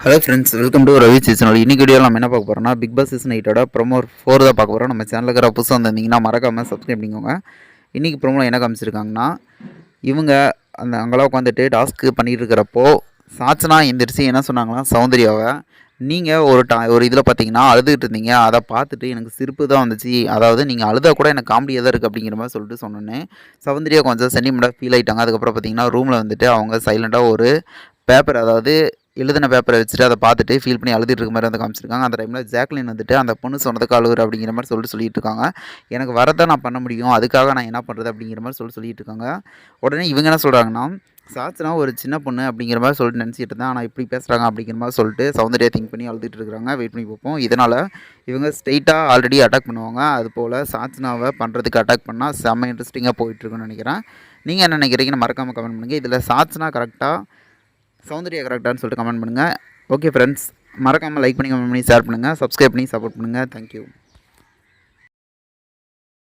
Hello friends, welcome to Ravi சீசனோட. இன்னைக்கு video நம்ம என்ன பார்க்க போகிறோம்னா, பிக் பாஸ் சீசன் 8ஓட ப்ரோமோ 4 தான் பார்க்க போகிறோம். நம்ம சேனலுக்கு இருக்கிற புதுசாக வந்திருந்தீங்கன்னா மறக்காமல் சப்ஸ்கிரைப் பண்ணிக்கோங்க. இன்றைக்கி ப்ரோமோவில் என்ன காமிச்சிருக்காங்கன்னா, இவங்க அங்கெல்லாம் உட்காந்துட்டு டாஸ்க்கு பண்ணிகிட்டு இருக்கிறப்போ சாச்சனா எந்திரிச்சு என்ன சொன்னாங்கன்னா, சௌந்தர்யாவை நீங்கள் ஒரு இதில் பார்த்தீங்கன்னா அழுதுகிட்டு இருந்தீங்க, அதை பார்த்துட்டு எனக்கு சிரிப்பு தான் வந்துச்சு. அதாவது நீங்கள் அழுதா கூட எனக்கு காமெடியாக தான் இருக்குது அப்படிங்கிற மாதிரி சொல்லிட்டு சொன்னோன்னே சௌந்தர்யா கொஞ்சம் சென்டிமெண்ட்டாக ஃபீல் ஆகிட்டாங்க. அதுக்கப்புறம் பார்த்தீங்கன்னா ரூமில் வந்துட்டு அவங்க சைலண்ட்டாக ஒரு பேப்பர், அதாவது எழுதின பேப்பரை வச்சுட்டு அதை பார்த்துட்டு ஃபீல் பண்ணி அழுதுட்டு இருக்க மாதிரி வந்து காமிச்சிருக்காங்க. அந்த டைமில் ஜாக்லின் வந்துட்டு அந்த பொண்ணு சொன்னதுக்கு அழுகுற அப்படிங்கிற மாதிரி சொல்லிட்டு இருக்காங்க. எனக்கு வரதான் நான் பண்ண முடியும், அதுக்காக நான் என்ன பண்ணுறது அப்படிங்கிற மாதிரி சொல்லிட்டு இருக்காங்க. உடனே இவங்க என்ன சொல்கிறாங்கன்னா, சாச்சனா ஒரு சின்ன பொண்ணு அப்படிங்கிற மாதிரி சொல்லிட்டு நினச்சிட்டு இருந்தேன், ஆனால் இப்படி பேசுகிறாங்க அப்படிங்கிற மாதிரி சொல்லிட்டு சௌந்தர்யா திங்க் பண்ணி அழுதுட்டு இருக்கிறாங்க. வெயிட் பண்ணி பார்ப்போம். இதனால் இவங்க ஸ்ட்ரெயிட்டாக ஆல்ரெடி அட்டாக் பண்ணுவாங்க. அது போல் சாச்சனாவை பண்ணுறதுக்கு அட்டாக் பண்ணால் செம்ம இன்ட்ரெஸ்டிங்காக போயிட்டுருக்குன்னு நினைக்கிறேன். நீங்கள் என்ன நினைக்கிறீங்கன்னு மறக்காமல் கமெண்ட் பண்ணுங்கள். இதில் சாச்சனா கரெக்டாக, சௌந்தர்யா கரெக்டானு சொல்லிட்டு கமெண்ட் பண்ணுங்கள். ஓகே ஃப்ரெண்ட்ஸ், மறக்காமல் லைக் பண்ணி, கமெண்ட் பண்ணி, ஷேர் பண்ணுங்கள், சப்ஸ்கிரைப் பண்ணி சப்போர்ட் பண்ணுங்கள். தேங்க்யூ.